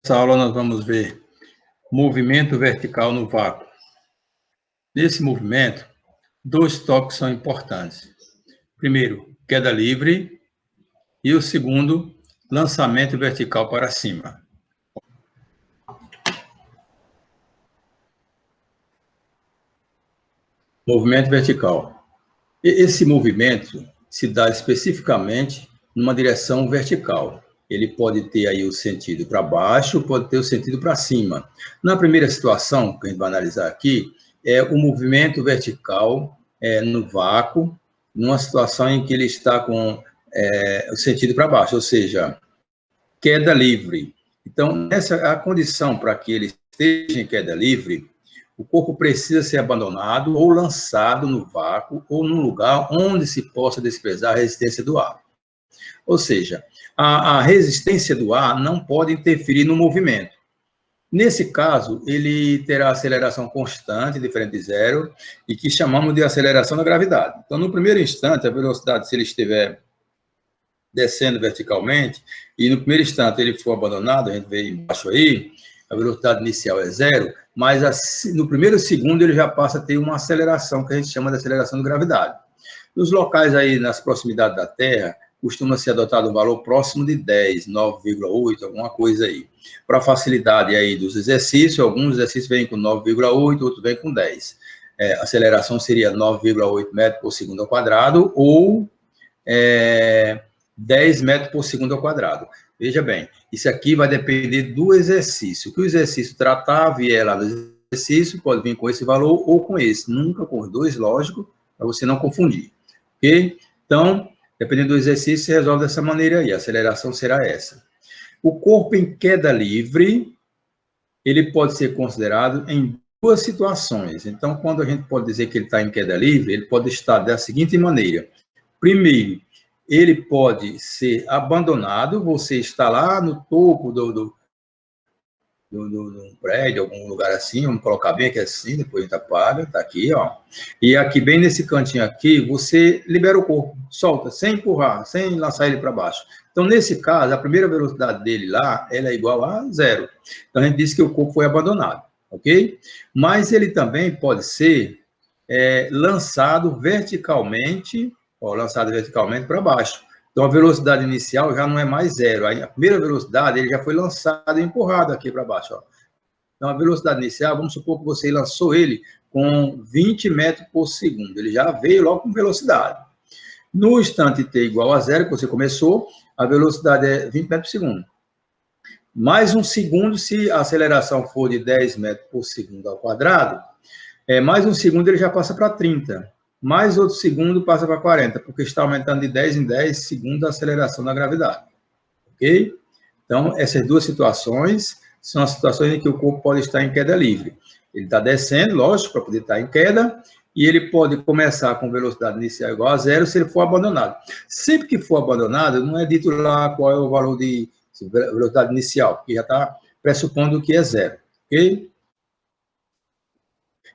Nessa aula nós vamos ver movimento vertical no vácuo. Nesse movimento, dois toques são importantes. Primeiro, queda livre, e o segundo, lançamento vertical para cima. Movimento vertical. Esse movimento se dá especificamente numa direção vertical. Ele pode ter aí o sentido para baixo, pode ter o sentido para cima. Na primeira situação, que a gente vai analisar aqui, é o movimento vertical no vácuo, numa situação em que ele está com o sentido para baixo, ou seja, queda livre. Então, essa é a condição para que ele esteja em queda livre. O corpo precisa ser abandonado ou lançado no vácuo ou num lugar onde se possa desprezar a resistência do ar. Ou seja, a resistência do ar não pode interferir no movimento. Nesse caso, ele terá aceleração constante, diferente de zero, e que chamamos de aceleração da gravidade. Então, no primeiro instante, a velocidade, se ele estiver descendo verticalmente, e no primeiro instante ele for abandonado, a gente vê embaixo aí, a velocidade inicial é zero, mas no primeiro segundo ele já passa a ter uma aceleração, que a gente chama de aceleração de gravidade. Nos locais aí, nas proximidades da Terra, costuma ser adotado um valor próximo de 10, 9,8, alguma coisa aí. Para facilidade aí dos exercícios, alguns exercícios vêm com 9,8, outros vêm com 10. A aceleração seria 9,8 metros por segundo ao quadrado, ou 10 metros por segundo ao quadrado. Veja bem, isso aqui vai depender do exercício. O que o exercício tratar, vier lá no exercício, pode vir com esse valor ou com esse. Nunca com os dois, lógico, para você não confundir. Ok? Então, dependendo do exercício, se resolve dessa maneira aí. A aceleração será essa. O corpo em queda livre, ele pode ser considerado em duas situações. Então, quando a gente pode dizer que ele está em queda livre, ele pode estar da seguinte maneira. Primeiro, ele pode ser abandonado, você está lá no topo do prédio, algum lugar assim, vamos colocar bem aqui assim, depois a gente apaga, tá aqui, ó. E aqui, bem nesse cantinho aqui, você libera o corpo, solta, sem empurrar, sem lançar ele para baixo. Então, nesse caso, a primeira velocidade dele lá, ela é igual a zero. Então, a gente diz que o corpo foi abandonado, ok? Mas ele também pode ser lançado verticalmente, lançado verticalmente para baixo. Então, a velocidade inicial já não é mais zero. A primeira velocidade, ele já foi lançado e empurrado aqui para baixo. Ó. Então, a velocidade inicial, vamos supor que você lançou ele com 20 metros por segundo. Ele já veio logo com velocidade. No instante t igual a zero, que você começou, a velocidade é 20 metros por segundo. Mais um segundo, se a aceleração for de 10 metros por segundo ao quadrado, mais um segundo ele já passa para 30. Mais outro segundo passa para 40, porque está aumentando de 10 em 10 segundo a aceleração da gravidade. Ok? Então, essas duas situações são as situações em que o corpo pode estar em queda livre. Ele está descendo, lógico, para poder estar em queda, e ele pode começar com velocidade inicial igual a zero se ele for abandonado. Sempre que for abandonado, não é dito lá qual é o valor de velocidade inicial, porque já está pressupondo que é zero. Ok?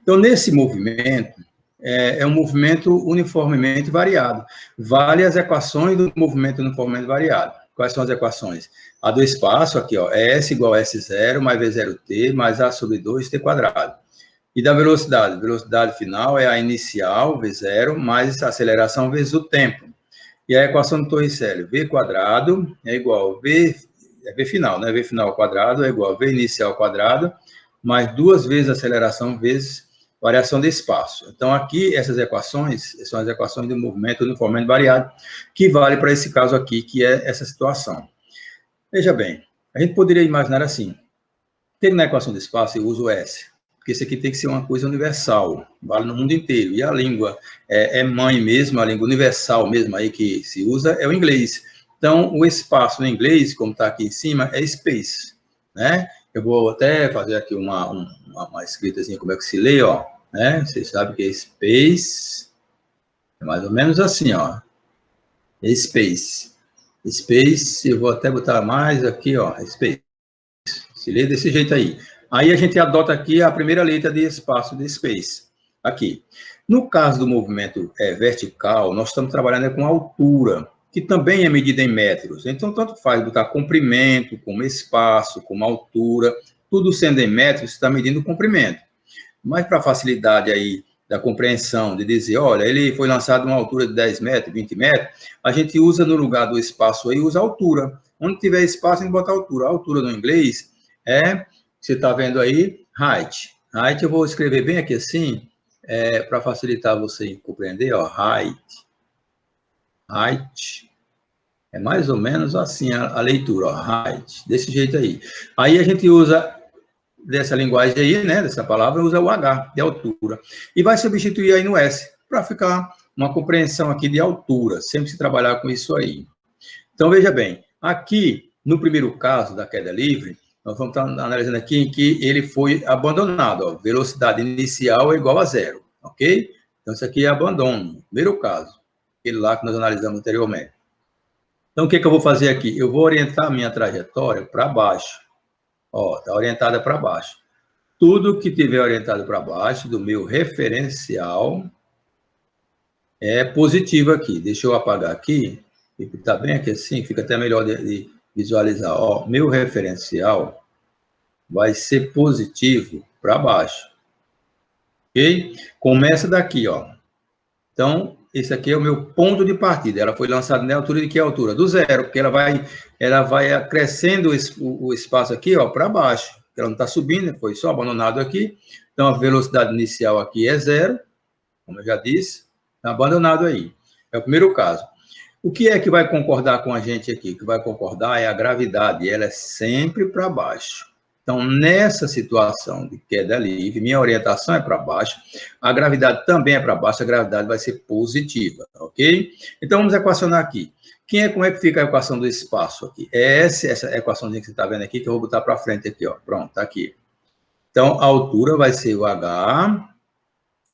Então, nesse movimento, é um movimento uniformemente variado. Vale as equações do movimento uniformemente variado. Quais são as equações? A do espaço, aqui, ó, S igual a S0 mais V0t mais A sobre 2t quadrado. E da velocidade? Velocidade final é a inicial, V0, mais a aceleração vezes o tempo. E a equação do Torricelli, V quadrado é igual a V final, né? V final ao quadrado é igual a V inicial ao quadrado, mais 2 vezes a aceleração vezes variação de espaço. Então, aqui, essas equações são as equações do movimento uniformemente variado, que vale para esse caso aqui, que é essa situação. Veja bem, a gente poderia imaginar assim, tem na equação de espaço eu uso o S, porque isso aqui tem que ser uma coisa universal, vale no mundo inteiro, e a língua é mãe mesmo, a língua universal mesmo aí que se usa é o inglês. Então, o espaço no inglês, como está aqui em cima, é space, né? Eu vou até fazer aqui uma escritazinha, como é que se lê, ó, né? Vocês sabem que é space, é mais ou menos assim, ó, é space. Space, eu vou até botar mais aqui, ó, space. Se lê desse jeito aí. Aí a gente adota aqui a primeira letra de espaço de space, aqui. No caso do movimento vertical, nós estamos trabalhando com altura. que também é medida em metros. Então, tanto faz botar comprimento, como espaço, como altura, tudo sendo em metros, você está medindo o comprimento. Mas para facilidade aí da compreensão, de dizer, olha, ele foi lançado a uma altura de 10 metros, 20 metros, a gente usa no lugar do espaço aí, usa a altura. Onde tiver espaço, a gente bota a altura. A altura no inglês é, você está vendo aí, height. Height eu vou escrever bem aqui assim, para facilitar você compreender, ó, height. Height. É mais ou menos assim a leitura, ó, height, desse jeito aí. Aí a gente usa dessa linguagem aí, né, dessa palavra, usa o H, de altura. E vai substituir aí no S, para ficar uma compreensão aqui de altura, sempre se trabalhar com isso aí. Então, veja bem, aqui, no primeiro caso da queda livre, nós vamos estar analisando aqui em que ele foi abandonado, ó, velocidade inicial é igual a zero, ok? Então, isso aqui é abandono, primeiro caso, aquele lá que nós analisamos anteriormente. Então, o que eu vou fazer aqui? Eu vou orientar a minha trajetória para baixo. Ó, está orientada para baixo. Tudo que tiver orientado para baixo do meu referencial é positivo aqui. Deixa eu apagar aqui. Está bem aqui assim, fica até melhor de visualizar. Ó, meu referencial vai ser positivo para baixo. Ok? Começa daqui, ó. Então, esse aqui é o meu ponto de partida. Ela foi lançada na altura de que altura? Do zero, porque ela vai acrescendo o espaço aqui, ó, para baixo. Ela não está subindo, foi só abandonado aqui. Então, a velocidade inicial aqui é zero, como eu já disse, está abandonado aí. É o primeiro caso. O que é que vai concordar com a gente aqui? O que vai concordar é a gravidade, ela é sempre para baixo. Então, nessa situação de queda livre, minha orientação é para baixo, a gravidade também é para baixo, a gravidade vai ser positiva, ok? Então, vamos equacionar aqui. Como é que fica a equação do espaço aqui? É essa equaçãozinha que você está vendo aqui, que eu vou botar para frente aqui, ó. Pronto, tá aqui. Então, a altura vai ser o H,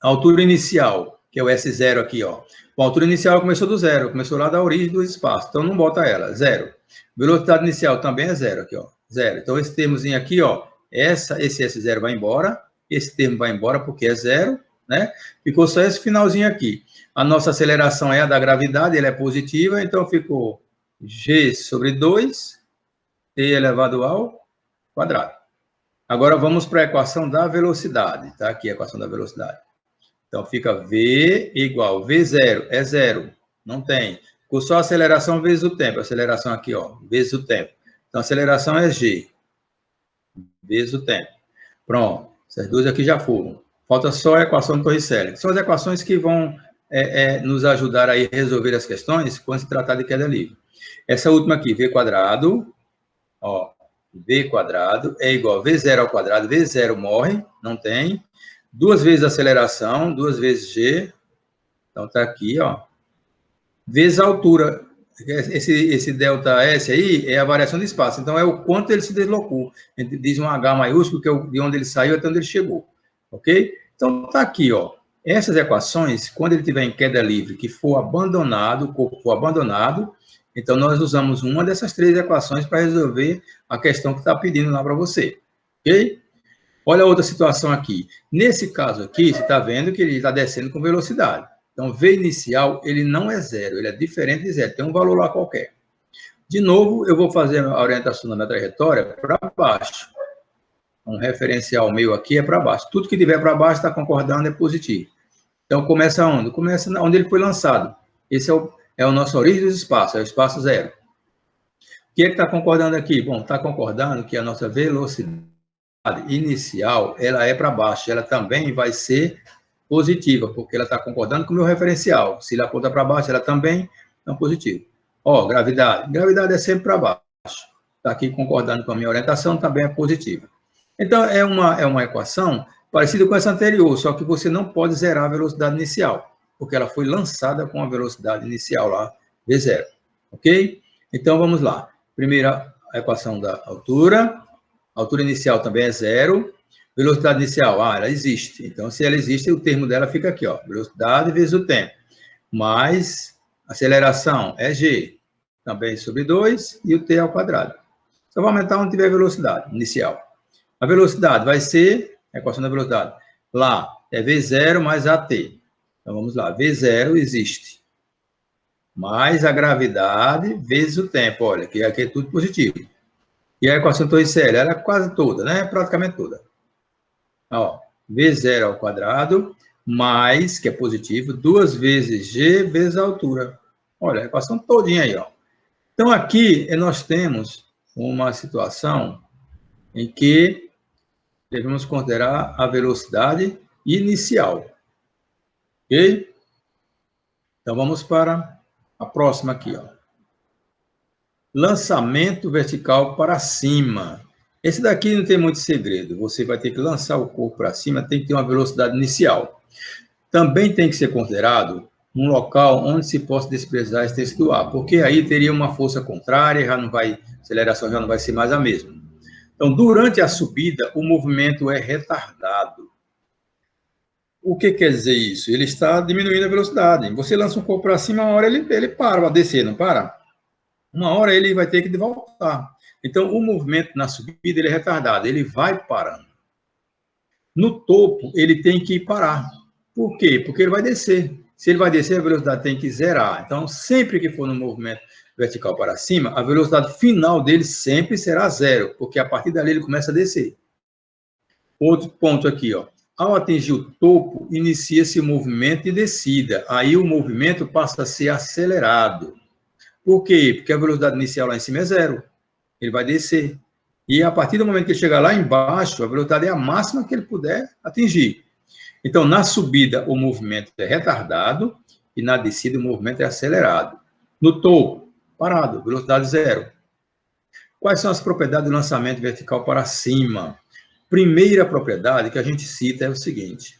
a altura inicial, que é o S0 aqui, ó. Bom, a altura inicial começou do zero, começou lá da origem do espaço, então não bota ela, zero. Velocidade inicial também é zero aqui, ó, zero. Então, esse termozinho aqui, ó, esse S0 vai embora, esse termo vai embora porque é zero, né? Ficou só esse finalzinho aqui. A nossa aceleração é a da gravidade, ela é positiva, então ficou G sobre 2, T elevado ao quadrado. Agora, vamos para a equação da velocidade, tá? Aqui a equação da velocidade. Então, fica V igual V0, é zero, não tem. Ficou só a aceleração vezes o tempo. A aceleração aqui, ó, vezes o tempo. Então, a aceleração é G, vezes o tempo. Pronto, essas duas aqui já foram. Falta só a equação de Torricelli. São as equações que vão nos ajudar a resolver as questões quando se tratar de queda livre. Essa última aqui, V quadrado, ó, V quadrado é igual a V0 ao quadrado, V0 morre, não tem. 2 vezes a aceleração, 2 vezes G, então está aqui, ó, vezes a altura. Esse delta S aí é a variação de espaço, então é o quanto ele se deslocou. A gente diz um H maiúsculo, que é de onde ele saiu até onde ele chegou, ok? Então está aqui, ó, essas equações, quando ele estiver em queda livre, que for abandonado, o corpo for abandonado, então nós usamos uma dessas 3 equações para resolver a questão que está pedindo lá para você, ok? Olha a outra situação aqui. Nesse caso aqui, você está vendo que ele está descendo com velocidade. Então, V inicial, ele não é zero, ele é diferente de zero, tem um valor lá qualquer. De novo, eu vou fazer a orientação da minha trajetória para baixo. Um referencial meu aqui é para baixo. Tudo que tiver para baixo está concordando, é positivo. Então, começa onde? Começa onde ele foi lançado. Esse é o nosso origem dos espaços, é o espaço zero. O que é que está concordando aqui? Bom, está concordando que a nossa velocidade inicial, ela é para baixo, ela também vai ser positiva, porque ela está concordando com o meu referencial. Se ele aponta para baixo, ela também é positiva. Ó, gravidade. Gravidade é sempre para baixo. Está aqui concordando com a minha orientação, também é positiva. Então, é uma equação parecida com essa anterior, só que você não pode zerar a velocidade inicial, porque ela foi lançada com a velocidade inicial lá, V0. Ok? Então, vamos lá. Primeira, a equação da altura. A altura inicial também é zero. Velocidade inicial, ela existe. Então, se ela existe, o termo dela fica aqui, ó. Velocidade vezes o tempo. Mais aceleração é G, também sobre 2, e o T ao quadrado. Só vai aumentar onde tiver velocidade inicial. A velocidade vai ser, a equação da velocidade, lá é V0 mais AT. Então, vamos lá. V0 existe. mais a gravidade vezes o tempo. Olha, que aqui é tudo positivo. E a equação Torricelli, ela é quase toda, né? Praticamente toda. Ó, V0 ao quadrado, mais, que é positivo, 2 vezes G vezes a altura. Olha, a equação todinha aí, ó. Então, aqui nós temos uma situação em que devemos considerar a velocidade inicial. Ok? Então, vamos para a próxima aqui, ó. Lançamento vertical para cima. Esse daqui não tem muito segredo. Você vai ter que lançar o corpo para cima, tem que ter uma velocidade inicial. Também tem que ser considerado um local onde se possa desprezar a extensão do ar, porque aí teria uma força contrária, já não vai, a aceleração já não vai ser mais a mesma. Então, durante a subida, o movimento é retardado. O que quer dizer isso? Ele está diminuindo a velocidade. Você lança um corpo para cima, uma hora ele para, vai descer, não para? Uma hora ele vai ter que voltar. Então, o movimento na subida ele é retardado, ele vai parando. No topo, ele tem que parar. Por quê? Porque ele vai descer. Se ele vai descer, a velocidade tem que zerar. Então, sempre que for no movimento vertical para cima, a velocidade final dele sempre será zero, porque a partir dali ele começa a descer. Outro ponto aqui, ó. Ao atingir o topo, inicia-se o movimento de descida. Aí o movimento passa a ser acelerado. Por quê? Porque a velocidade inicial lá em cima é zero. Ele vai descer. E a partir do momento que ele chegar lá embaixo, a velocidade é a máxima que ele puder atingir. Então, na subida, o movimento é retardado e na descida, o movimento é acelerado. No topo, parado, velocidade zero. Quais são as propriedades do lançamento vertical para cima? Primeira propriedade que a gente cita é o seguinte.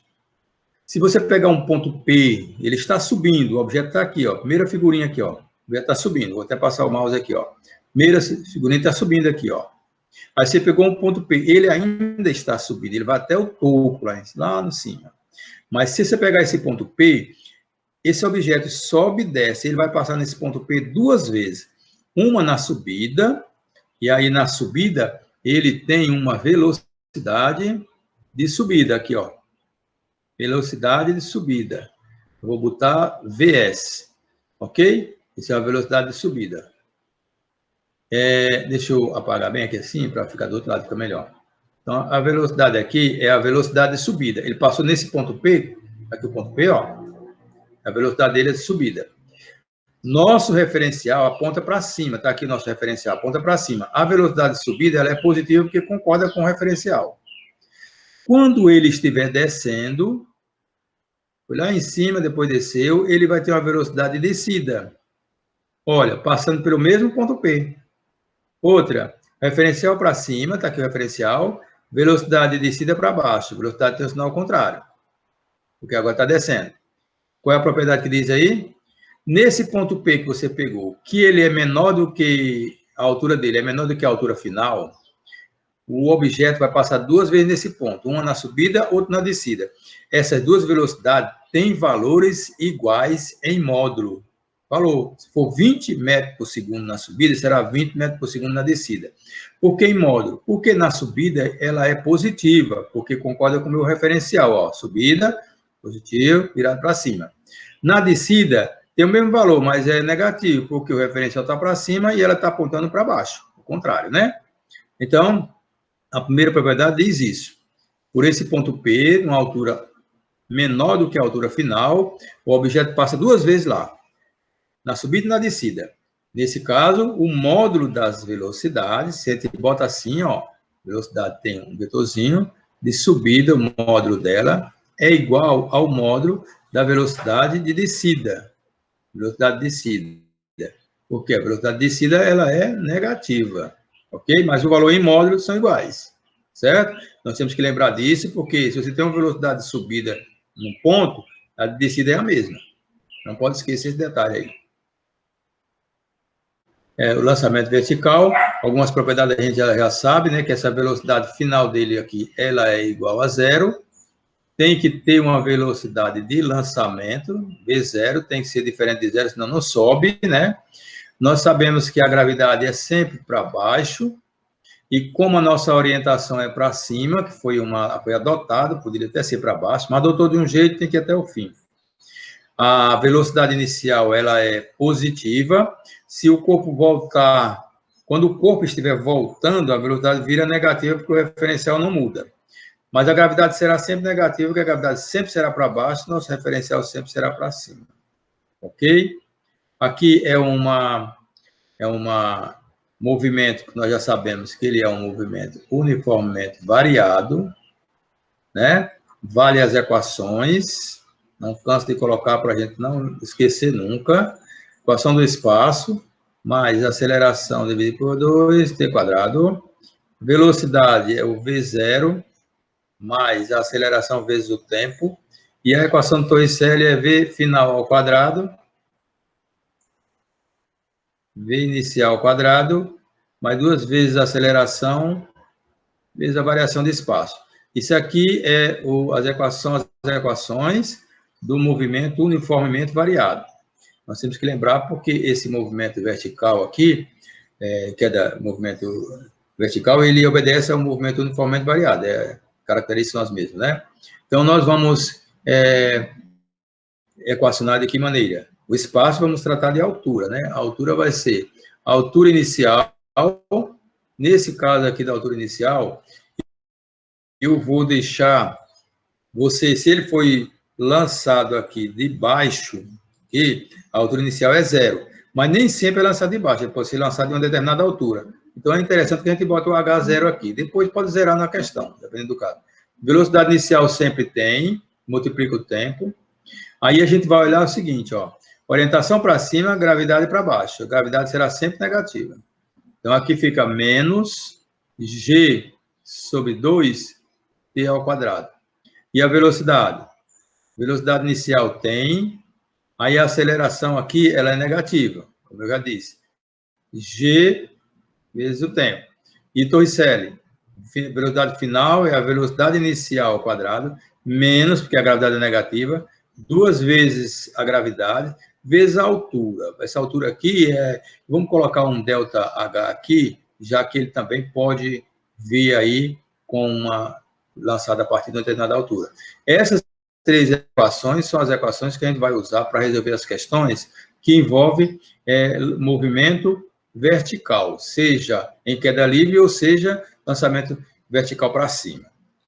Se você pegar um ponto P, ele está subindo, o objeto está aqui, ó. Primeira figurinha aqui, ó. O objeto está subindo. Vou até passar o mouse aqui, ó. Primeira figurinha está subindo aqui, ó. Aí você pegou um ponto P, ele ainda está subindo, ele vai até o topo, lá no cima. Mas se você pegar esse ponto P, esse objeto sobe e desce, ele vai passar nesse ponto P duas vezes. Uma na subida, e aí na subida ele tem uma velocidade de subida aqui, ó. Velocidade de subida. Eu vou botar VS, ok? Essa é a velocidade de subida. Deixa eu apagar bem aqui assim, para ficar do outro lado, fica melhor. Então, a velocidade aqui é a velocidade de subida. Ele passou nesse ponto P, aqui o ponto P, ó. A velocidade dele é de subida. Nosso referencial aponta para cima, tá aqui nosso referencial, aponta para cima. A velocidade de subida ela é positiva porque concorda com o referencial. Quando ele estiver descendo, foi lá em cima, depois desceu, ele vai ter uma velocidade de descida. Olha, passando pelo mesmo ponto P. Outra, referencial para cima, está aqui o referencial, velocidade de descida para baixo, velocidade tensional ao contrário, porque agora está descendo. Qual é a propriedade que diz aí? Nesse ponto P que você pegou, que ele é menor do que a altura dele, é menor do que a altura final, o objeto vai passar duas vezes nesse ponto, uma na subida, outra na descida. Essas duas velocidades têm valores iguais em módulo. Falou, se for 20 metros por segundo na subida, será 20 metros por segundo na descida. Por que em módulo? Porque na subida ela é positiva, porque concorda com o meu referencial, ó, subida, positivo, virado para cima. Na descida, tem o mesmo valor, mas é negativo, porque o referencial está para cima e ela está apontando para baixo, o contrário, né? Então, a primeira propriedade diz isso. Por esse ponto P, numa altura menor do que a altura final, o objeto passa duas vezes lá, na subida e na descida. Nesse caso, o módulo das velocidades, se a gente bota assim, ó, velocidade tem um vetorzinho de subida, o módulo dela é igual ao módulo da velocidade de descida. Velocidade de descida. Porque a velocidade de descida ela é negativa, ok? Mas o valor em módulo são iguais, certo? Nós temos que lembrar disso, porque se você tem uma velocidade de subida num ponto, a de descida é a mesma. Não pode esquecer esse detalhe aí. O lançamento vertical, algumas propriedades a gente já sabe, né? Que essa velocidade final dele aqui, ela é igual a zero. Tem que ter uma velocidade de lançamento, V0, tem que ser diferente de zero, senão não sobe, né? Nós sabemos que a gravidade é sempre para baixo, e como a nossa orientação é para cima, que foi adotado, poderia até ser para baixo, mas adotou de um jeito, tem que ir até o fim. a velocidade inicial ela é positiva. Se o corpo voltar, quando o corpo estiver voltando, a velocidade vira negativa, porque o referencial não muda. Mas a gravidade será sempre negativa, porque a gravidade sempre será para baixo, nosso referencial sempre será para cima. Ok? Aqui é um movimento que nós já sabemos que ele é um movimento uniformemente variado, né? Vale as equações, não canso de colocar para a gente não esquecer nunca. Equação do espaço, mais aceleração dividido por 2, t quadrado. Velocidade é o v0, mais a aceleração vezes o tempo. E a equação do Torricelli é v final ao quadrado, v inicial ao quadrado, mais 2 vezes a aceleração, vezes a variação de espaço. Isso aqui é as equações do movimento uniformemente variado. Nós temos que lembrar porque esse movimento vertical aqui, que é do movimento vertical, ele obedece ao movimento uniformemente variado, características são as mesmas, né? Então, nós vamos equacionar de que maneira? O espaço vamos tratar de altura, né? A altura vai ser a altura inicial, nesse caso aqui da altura inicial, eu vou deixar você, se ele foi lançado aqui de baixo, e a altura inicial é 0, mas nem sempre é lançado de baixo, ele pode ser lançado de uma determinada altura. Então, é interessante que a gente bota o H0 aqui. Depois pode zerar na questão, dependendo do caso. Velocidade inicial sempre tem, multiplica o tempo. Aí a gente vai olhar o seguinte, ó, orientação para cima, gravidade para baixo. A gravidade será sempre negativa. Então, aqui fica menos g sobre 2 t ao quadrado. E a velocidade? Velocidade inicial tem, aí a aceleração aqui, ela é negativa, como eu já disse. G vezes o tempo. E Torricelli, velocidade final é a velocidade inicial ao quadrado, menos, porque a gravidade é negativa, 2 vezes a gravidade, vezes a altura. Essa altura aqui vamos colocar um ΔH aqui, já que ele também pode vir aí com uma lançada a partir de uma determinada altura. Essas 3 equações são as equações que a gente vai usar para resolver as questões que envolvem movimento vertical, seja em queda livre ou seja lançamento vertical para cima.